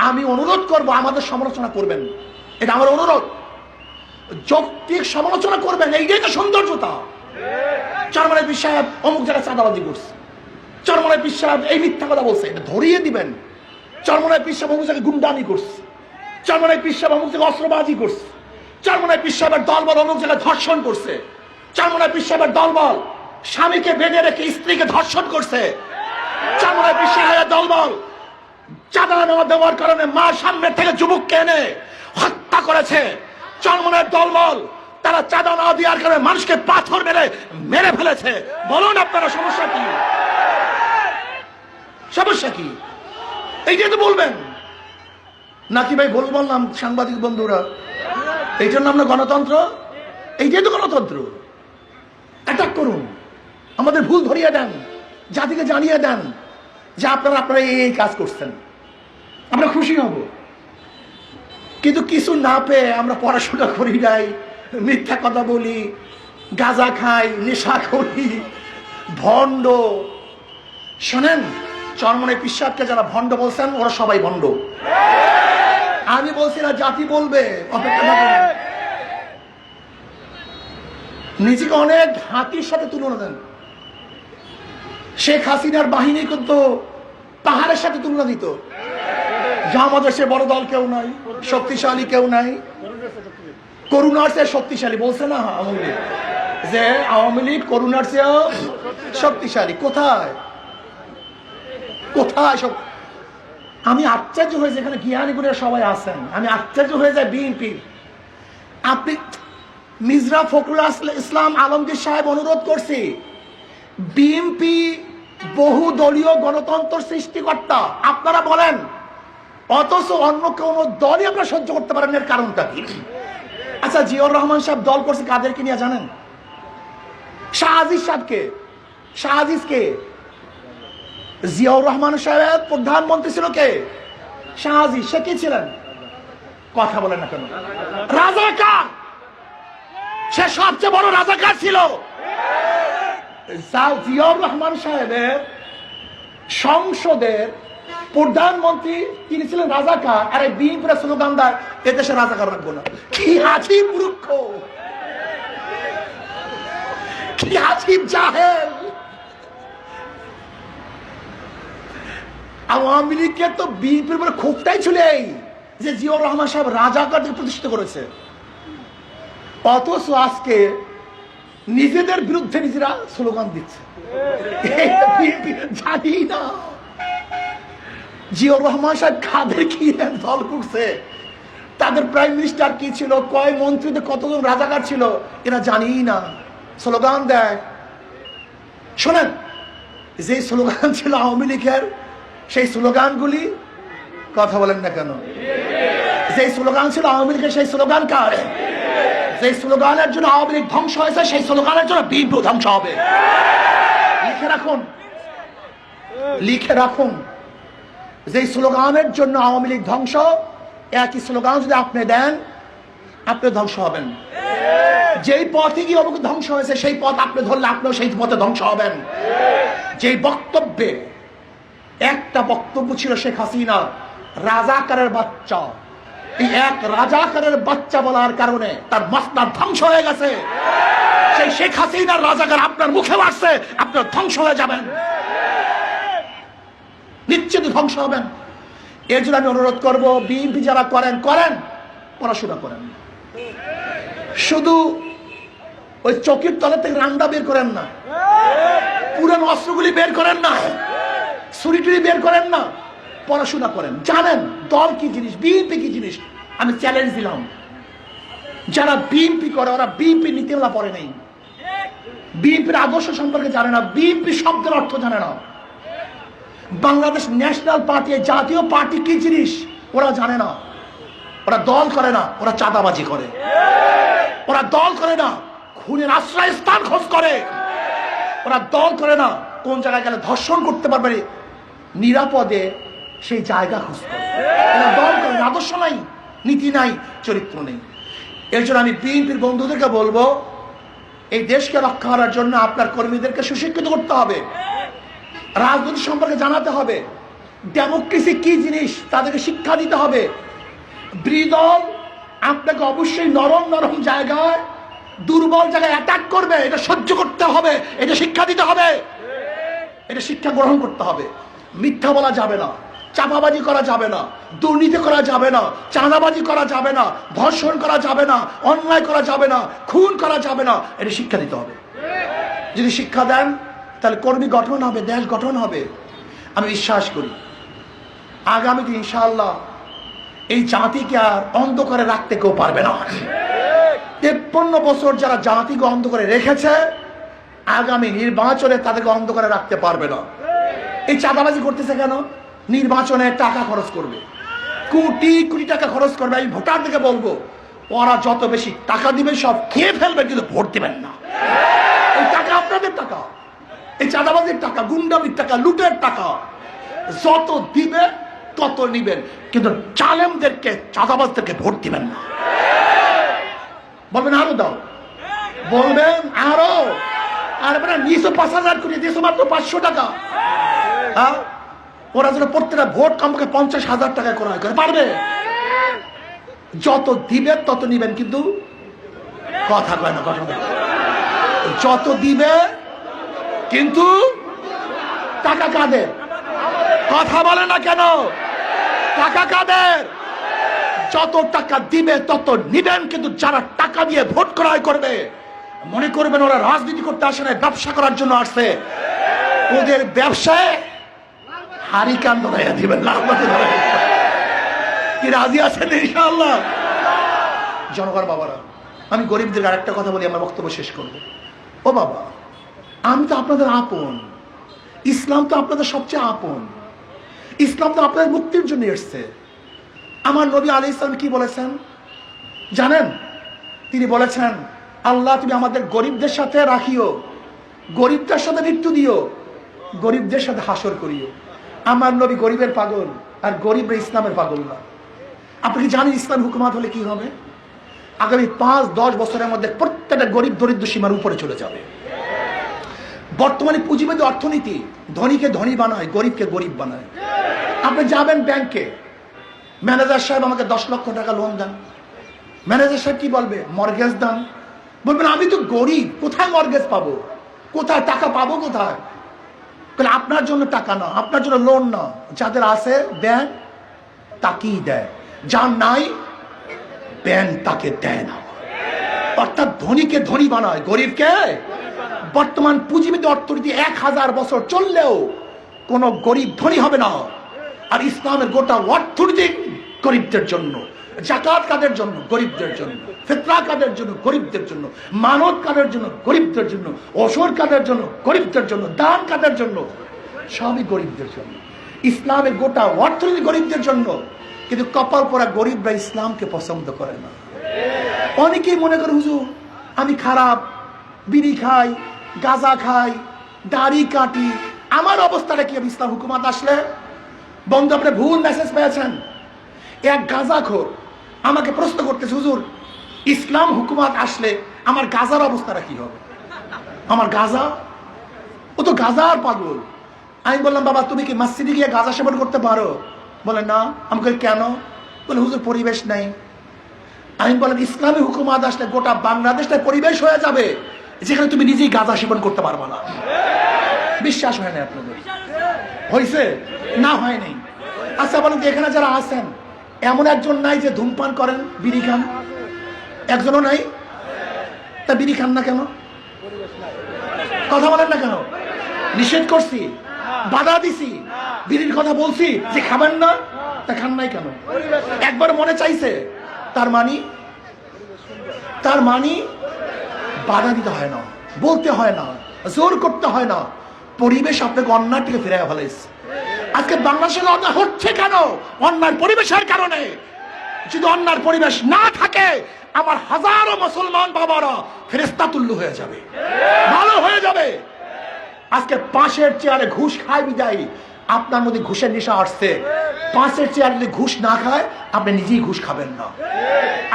আমি অনুরোধ করব আমাদের সমালোচনা করবেন, এটা আমার অনুরোধ। যৌক্তিক সমালোচনা করবেন, এইটাই তো সৌন্দর্যতা। চরমনাই পীর সাহেব অমুক জায়গায় চাঁদাবাজি করছে, চরমনাই পীর সাহেব এই মিথ্যা কথা বলছে, এটা ধরিয়ে দিবেন। চরমনাই পীর সাহেব অমুক জায়গায় গুন্ডামি করছে, চরমনাই পীর সাহেব অমুক জায়গায় অস্ত্রবাজি করছে, চরমনাই পীর সাহেবের দলবল অমুক জায়গায় ধর্ষণ করছে, চরমনাই পীর সাহেবের দলবল স্বামীকে বেঁধে রেখে স্ত্রীকে ধর্ষণ করছে, চরমনাই পীর সাহেবের দলবল চাঁদা নেওয়া দেওয়ার কারণে মা সামনের থেকে যুবককে এনে হত্যা করেছে, চরমনাই দলবল তারা চাঁদা না দেওয়ার কারণে মানুষকে পাথর মেরে মেরে ফেলেছে। বলুন আপনারা সমস্যা কি? সমস্যা কি? এইটাই তো বলবেন নাকি ভাই? ভুল বললাম সাংবাদিক বন্ধুরা? এইটার নাম না গণতন্ত্র? এইটাই তো গণতন্ত্র। অ্যাটাক করুন, আমাদের ভুল ধরিয়ে দেন, জাতিকে জানিয়ে দেন যে আপনারা এই কাজ করছেন, আমরা খুশি হব। কিন্তু কিছু না পেয়ে আমরা পড়াশোনা করি নাই, মিথ্যা কথা বলি, গাঁজা খাই, নেশা করি, ভণ্ড। শোনেন, চরমনাই পীর সাহেবকে যারা ভণ্ড বলছেন ওরা সবাই ভণ্ড। আমি বলছি না, জাতি বলবে, অপেক্ষা না করুন। নিজেকে অনেক হাতির সাথে তুলনা দেন। শেখ হাসিনার বাহিনী কিন্তু পাহাড়ের সাথে তুলনা দিত যে আমাদের সে বড় দল কেউ নাই, শক্তিশালী কেউ নাই, করুণার চেয়ে শক্তিশালী বলছে না আওয়ামী লীগ, যে আওয়ামী লীগ করুণার চেয়েও শক্তিশালী। কোথায় কোথায় সব? আমি আশ্চর্য হয়ে যেখানে জ্ঞানী গুণের সবাই আছেন, আমি আশ্চর্য হয়ে যায় বিএনপির। আপনি মির্জা ফখরুল ইসলাম আলমগীর সাহেব অনুরোধ করছি, বিএনপি বহু দলীয় গণতন্ত্র সৃষ্টিকর্তা, আপনারা বলেন, অথচ অন্য কোন দলই আপনারা সহ্য করতে পারেন, এর কারণটা কি? আচ্ছা, জিয়াউর রহমান সাহেব দল করছে কাদেরকে নিয়ে জানেন? শাহ আজিজ সাহেবকে। শাহ আজিজকে জিয়াউর রহমান সাহেব প্রধানমন্ত্রী ছিল কে? শাহ আজিজ। সে কি ছিলেন? কথা বলেন না কেন? রাজাকার। সে সবচেয়ে বড় রাজাকার ছিল। জিয়াউর রহমান সাহেবের সংসদের প্রধানমন্ত্রী তিনি ছিলেন রাজাকার, আর এই বিএনপির স্লোগান দেয় এদেশে রাজাকার রাখবো না। কি আজীব মূর্খ, কি আজীব জাহেল। আওয়ামী লীগের তো বিএনপির উপরে ক্ষোভটাই ছিল এই যে জিয়াউর রহমান সাহেব রাজাকারদের প্রতিষ্ঠিত করেছে, অথচ আজকে নিজেদের বিরুদ্ধে নিজেরা স্লোগান দিচ্ছে। জানি না জিয়াউর রহমান সাহেব কাদের কি দল করছে, তাদের প্রাইম মিনিস্টার কি ছিল, কয় মন্ত্রীদের কতজন রাজাকার ছিল, এরা জানি না, স্লোগান দেয়। শোনেন, যে স্লোগান ছিল আওয়ামী লীগের, সেই স্লোগানগুলি, কথা বলেন না কেন, যে স্লোগান ছিল আওয়ামী লীগের সেই স্লোগান কার? যে স্লোগানের জন্য আওয়ামী লীগ ধ্বংস হয়েছে, সেই স্লোগানের জন্য বিএনপি ধ্বংস হবে। লিখে রাখুন, লিখে রাখুন, যে স্লোগানের জন্য আওয়ামী লীগ ধ্বংস, একই স্লোগান যদি আপনি দেন, আপনি ধ্বংস হবেন। যেই পথে গিয়ে অবকে ধ্বংস হয়েছে সেই পথ আপনি ধরলে আপনিও সেই পথে ধ্বংস হবেন। যেই বক্তব্যে একটা বক্তব্য ছিল শেখ হাসিনা রাজাকারের বাচ্চা, এই এক রাজাকারের বাচ্চা বলার কারণে তার মসনদ ধ্বংস হয়ে গেছে। সেই শেখ হাসিনার রাজাকার আপনার মুখে আসছে, আপনার ধ্বংস হয়ে যাবেন, নিশ্চিত ধ্বংস হবেন। এর জন্য আমি অনুরোধ করব, বিএনপি যারা করেন করেন, পড়াশোনা করেন, শুধু ওই চকির তলা থেকে রান্ডা বের করেন না, পুরানো অস্ত্রগুলি বের করেন না, ছুরি টুরি বের করেন না, পড়াশোনা করেন, জানেন দল কি জিনিস, বিএনপি কি জিনিস। আমি চ্যালেঞ্জ দিলাম, যারা বিএনপি করে ওরা বিএনপি নীতিমালা পড়ে নেই, বিএনপির আদর্শ সম্পর্কে জানে না, বিএনপি শব্দের অর্থ জানে না, বাংলাদেশ ন্যাশনাল পার্টি জাতীয় পার্টি কি জিনিস ওরা জানে না। ওরা দল করে না, ওরা চাঁদাবাজি করে। ওরা দল করে না, খুনের আশ্রয় স্থান খোঁজ করে। ওরা দল করে না, কোন জায়গায় গেলে ধর্ষণ করতে পারবে নিরাপদে সেই জায়গা খোঁজ করে। ওরা দল করে না, আদর্শ নাই, নীতি নাই, চরিত্র নেই। এর জন্য আমি বিএনপির বন্ধুদেরকে বলবো, এই দেশকে রক্ষা করার জন্য আপনার কর্মীদেরকে সুশিক্ষিত করতে হবে, রাজনীতি সম্পর্কে জানাতে হবে, ডেমোক্রেসি কি জিনিস তাদেরকে শিক্ষা দিতে হবে। বিরোধী দল আপনাকে অবশ্যই নরম নরম জায়গায়, দুর্বল জায়গায় অ্যাটাক করবে, এটা সহ্য করতে হবে, এটা শিক্ষা দিতে হবে, এটা শিক্ষা গ্রহণ করতে হবে। মিথ্যা বলা যাবে না, চাপাবাজি করা যাবে না, দুর্নীতি করা যাবে না, চাঁদাবাজি করা যাবে না, ধর্ষণ করা যাবে না, অন্যায় করা যাবে না, খুন করা যাবে না, এটা শিক্ষা দিতে হবে। যদি শিক্ষা দেন তাহলে কর্মী গঠন হবে, দেশ গঠন হবে। আমি বিশ্বাস করি আগামীতে ইনশাআল্লাহ এই জাতিকে আর অন্ধকারে রাখতে কেউ পারবে না। 53 বছর যারা জাতিকে অন্ধকারে রেখেছে, আগামী নির্বাচনে তাদেরকে অন্ধকারে রাখতে পারবে না। এই চাঁদাবাজি করতেছে কেন? নির্বাচনে টাকা খরচ করবে, কোটি কোটি টাকা খরচ করবে। আমি ভোটারদেরকে বলবো, ওরা যত বেশি টাকা দিবে সব খেয়ে ফেলবে, কিন্তু ভোট দিবেন না। এই টাকা আপনাদের টাকা, এই চাঁদাবাজির টাকা, গুন্ডামির টাকা, লুটের টাকা, যত দিবে তত নিবেন, কিন্তু জালেমদেরকে, চাঁদাবাজদেরকে ভোট দিবেন না। বলবেন আরো দাও, বলবেন আরো, আর নিচে 5,000 করে দিয়েছে মাত্র 500 টাকা। হ্যাঁ, ওরা যেন প্রত্যেকটা ভোট কমপক্ষে 50,000 টাকা করা হয়, পারবে? যত দিবে তত নিবেন, কিন্তু কথা কয় না, কথা যত দিবে, কিন্তু টাকা কাদের? কথা বলে না কেন? টাকা কাদের? যত টাকা দিবে তত নিবেন, কিন্তু যারা টাকা দিয়ে ভোট ক্রয় করবে, মনে করবেন ওরা রাজনীতি করতে আসে না, ব্যবসা করার জন্য আসছে। ওদের ব্যবসায় হারিকান ধরাইয়া দিবেন, কি রাজি আছেন ইনশাআল্লাহ? জনগণ বাবারা, আমি গরিবদের আরেকটা কথা বলি, আমার বক্তব্য শেষ করব। ও বাবা, আমি তো আপনাদের আপন, ইসলাম তো আপনাদের সবচেয়ে আপন, ইসলাম তো আপনাদের মুক্তির জন্য এসছে। আমার নবী আলাইহিস সালাম কি বলেছেন জানেন? তিনি বলেছেন, আল্লাহ তুমি আমাদের গরিবদের সাথে রাখিও, গরিবদের সাথে মৃত্যু দিও, গরিবদের সাথে হাসর করিও। আমার নবী গরিবের পাগল, আর গরিবরা ইসলামের পাগল না। আপনি কি জানেন ইসলাম হুকুমাত হলে কি হবে? আগামী 5-10 বছরের মধ্যে প্রত্যেকটা গরিব দরিদ্র সীমার উপরে চলে যাবে। বর্তমানে পুঁজিবাদী অর্থনীতি ধনীকে ধনী বানায়, গরিবকে গরিব বানায়। আপনি যাবেন ব্যাংকে, ম্যানেজার সাহেব আমাকে 10 লক্ষ টাকা লোন দেন, ম্যানেজার সাহেব কি বলবে? মর্গেজ দেন। বলবেন আমি তো গরিব, কোথায় মর্গেজ পাবো, কোথায় টাকা পাবো, কোথায়? আপনার জন্য টাকা না, আপনার জন্য লোন না, যাদের আছে ব্যাংক তাকেই দেয়, যার নাই ব্যাংক তাকে দেয় না। অর্থাৎ ধনীকে ধনী বানায়, গরিবকে। বর্তমান পুঁজিবাদী অর্থনীতি 1000 বছর চললেও কোন গরিব ধনী হবে না। আর ইসলামের গোটা অর্থনীতি গরিবদের জন্য, জাকাত কাদের জন্য? গরিবদের জন্য। ফিতরা কাদের জন্য? গরিবদের জন্য। মানত কাদের জন্য? গরিবদের জন্য। ওসর কাদের জন্য? গরিবদের জন্য। দান কাদের জন্য? সবই গরিবদের জন্য। ইসলামের গোটা অর্থনীতি গরিবদের জন্য, কিন্তু কপাল পরা গরিবরা ইসলামকে পছন্দ করে না। অনেকেই মনে করে হুজুর আমি খারাপ, বিড়ি খাই, গাঁজা খাই, দাড়ি কাটি, আমার অবস্থাটা কি? ইসলাম হুকুমাত আসলে, বন্ধু আপনি ভুল মেসেজ পেয়েছেন। এক গাঁজাখোর আমাকে প্রশ্ন করতেছে, হুজুর ইসলাম হুকুমাত আসলে আমার গাঁজার অবস্থাটা কি হবে? আমার গাঁজা, ও তো গাঁজার পাগল। আমি বললাম বাবা তুমি কি মসজিদে গিয়ে গাঁজা সেবন করতে পারো? বলে না। আমি বলি কেন? বলে হুজুর পরিবেশ নাই। আমি বললাম ইসলামী হুকুমাত আসলে গোটা বাংলাদেশটা পরিবেশ হয়ে যাবে যেখানে তুমি নিজেই গাঁজা সেবন করতে পারবা না। বিশ্বাস হয় না আপনাদের? হয়েছে না? হয় নাই? আচ্ছা বলেন তো, এখানে যারা আছেন এমন একজন নাই যে ধূমপান করেন, বিড়ি খান? একজনও নাই? তা বিড়ি খান না কেন? কথা বলেন না কেন? নিষেধ করছি, বাধা দিছি, বিড়ির কথা বলছি যে খাবেন না, তা খান নাই কেন? একবার মনে চাইছে, তার মানে বাধা দিতে হয় না, বলতে হয় না, জোর করতে হয় না। পরিবেশ আপনাকে অন্যায় থেকে ফিরে ফেলেছে। আজকে বাংলাদেশে অন্যায় হচ্ছে কেন? অন্যায় পরিবেশের কারণে। যদি অন্যায় পরিবেশ না থাকে, আমার হাজারো মুসলমান বাবারা ফেরেশতা তুল্য হয়ে যাবে, ভালো হয়ে যাবে। আজকে পাশের চেয়ারে ঘুষ খায় বিদায় আপনার মধ্যে ঘুষের নেশা আসছে। পাশের চেয়ারে যদি ঘুষ না খায়, আপনি নিজেই ঘুষ খাবেন না।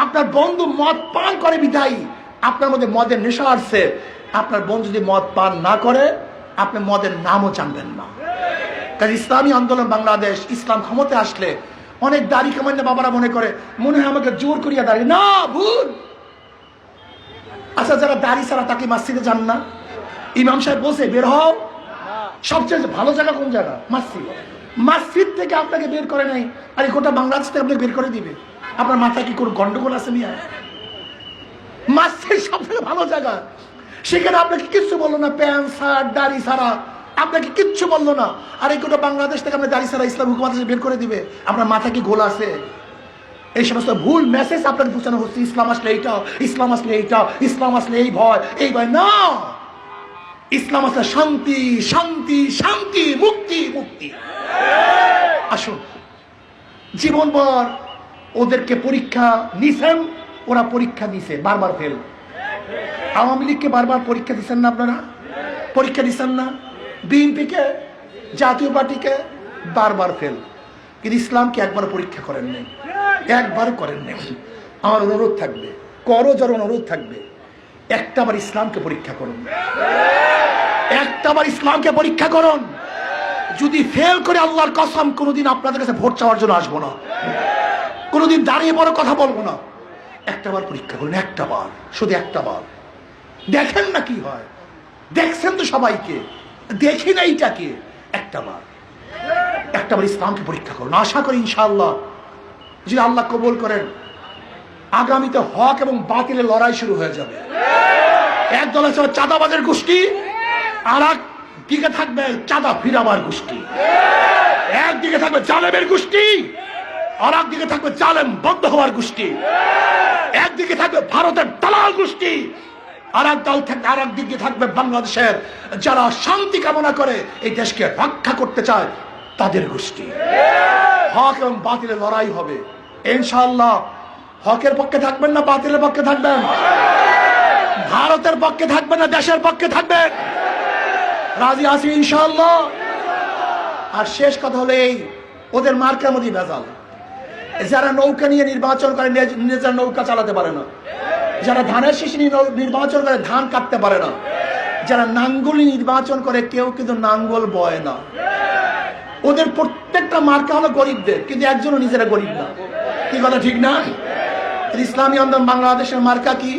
আপনার বন্ধু মদ পান করে বিদায় আপনার মধ্যে মদের নেশা আসছে। আপনার বন্ধু যদি মদ পান না করে, আপনি মদের নামও জানবেন না। কারণ ইসলামী আন্দোলন বাংলাদেশ, ইসলাম ক্ষমতা আসলে অনেক দাড়ি কামান্য বাবারা মনে হয় আমাকে জোর করিয়া দাঁড়িয়ে, না, ভুল। আচ্ছা, যারা দাড়ি ছাড়া তাকে মসজিদে যান না? ইমাম সাহেব বসে বের হও। সবচেয়ে ভালো জায়গা কোন জায়গা? মসজিদ। মসজিদ থেকে আপনাকে বের করে নাই, আর গোটা বাংলাদেশ থেকে আপনাকে বের করে দিবে? আপনার মাথায় কি কোনো গন্ডগোল আছে মিয়া? মসজিদ সব থেকে ভালো জায়গা, সেখানে আপনাকে কিচ্ছু বললো না, প্যান্ট শার্ট দাড়ি ছাড়া আপনাকে কিচ্ছু বললো না, আর এই গোটা বাংলাদেশ থেকে আপনার দাড়ি ছাড়া ইসলাম হুকুমত বের করে দিবে? আপনার মাথা কি গোল আছে? এই সমস্ত ভুল মেসেজ আপনাকে পৌঁছানো হচ্ছে, ইসলাম আসলে এইটা, ইসলাম আসলে এইটা, ইসলাম আসলে এই ভয়, এই ভয় না। ইসলাম আসলে শান্তি, শান্তি, শান্তি, মুক্তি, মুক্তি। আসুন, জীবনভর ওদেরকে পরীক্ষা নিছেন, ওরা পরীক্ষা দিছে, বারবার ফেল। আওয়ামী লীগকে বারবার পরীক্ষা দিচ্ছেন না আপনারা? পরীক্ষা দিচ্ছেন না? বিএনপিকে, জাতীয় পার্টিকে বারবার ফেল। কিন্তু ইসলামকে একবার পরীক্ষা করেন নাই, একবার করেন নাই। আমার অনুরোধ থাকবে, করো যার অনুরোধ থাকবে, একটাবার ইসলামকে পরীক্ষা করুন, একটাবার ইসলামকে পরীক্ষা করুন। যদি ফেল করে, আল্লাহর কসম কোনোদিন আপনাদের কাছে ভোট চাওয়ার জন্য আসবো না, কোনোদিন দাঁড়িয়ে বড় কথা বলবো না। একটাবার পরীক্ষা করুন, একটাবার, শুধু একটাবার, দেখেন না কি হয়। দেখছেন তো সবাইকে, দেখি না এইটাকে। একটাবার ইসলামকে পরীক্ষা করুন। আশা করি ইনশাআল্লাহ যদি আল্লাহ কবুল করেন, আগামীতে হক এবং বাতিলের লড়াই শুরু হয়ে যাবে। একদল আছে চাঁদাবাজের গোষ্ঠী, আর একদিকে থাকবে চাঁদা ফিরাবার গোষ্ঠী, একদিকে থাকবে জালেমের গোষ্ঠী, আর একদিকে থাকবে জালেম বন্ধ হওয়ার গোষ্ঠী, একদিকে থাকবে ভারতের দালাল গোষ্ঠী, আর একদিকে থাকবে বাংলাদেশের যারা শান্তি কামনা করে এই দেশকে রক্ষা করতে চায় তাদের গোষ্ঠী। হক এবং বাতিলের লড়াই হবে ইনশাআল্লাহ। হকের পক্ষে থাকবেন না বাতিলের পক্ষে থাকবেন? ভারতের পক্ষে থাকবেন না দেশের পক্ষে থাকবেন? রাজি আছি ইনশাআল্লাহ। আর শেষ কথা হলো এই, ওদের মার্কার মধ্যে ভেজাল। যারা নৌকা নিয়ে নির্বাচন করে নিজের নৌকা চালাতে পারে না, যারা ধানের শীষ নিয়ে নির্বাচন করে ধান কাটতে পারে না, যারা নাঙ্গল নির্বাচন করে কেউ কিন্তু নাঙ্গল বয় না। ওদের প্রত্যেকটা মার্কা হলো গরিবদের, কিন্তু একজনও নিজেরা গরিব না। কি কথা ঠিক না? ইসলামী আন্দোলন বাংলাদেশের মার্কা কি?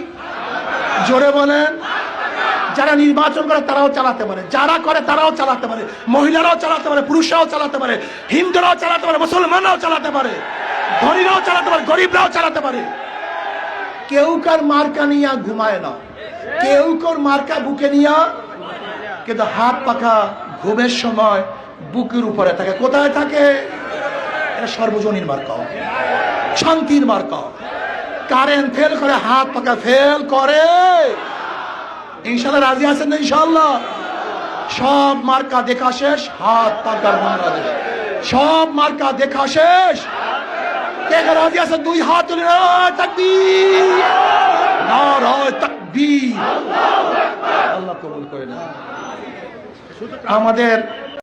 জোরে বলেন। যারা নির্বাচন করে তারাও চালাতে পারে, যারা করে তারাও চালাতে পারে, মহিলারাও চালাতে পারে, পুরুষরাও চালাতে পারে, হিন্দুরাও চালাতে পারে, মুসলমানরাও চালাতে পারে, ধনীরাও চালাতে পারে, গরিবরাও চালাতে পারে। কেউ কার মার্কা নিয়ে ঘুমায় না, কেউ কার মার্কা বুকে নিয়ে, কিন্তু হাত পাখা ঘুমের সময় বুকের উপরে থাকে। কোথায় থাকে? এটা সর্বজনীন মার্কা, শান্তির মার্কা। কারেন্ট ফেল করে, হাত পাখা ফেল করে। ইনশাআল্লাহ রাজি আছেন না? ইনশাআল্লাহ সব মার্কা দেখা শেষ, হাত পাখার বাংলাদেশ। সব মার্কা দেখা শেষ। কে রাজি আছেন? দুই হাত তুলে তাকবীর, নারায়ে তাকবীর। আল্লাহ কবুল করে না। আমাদের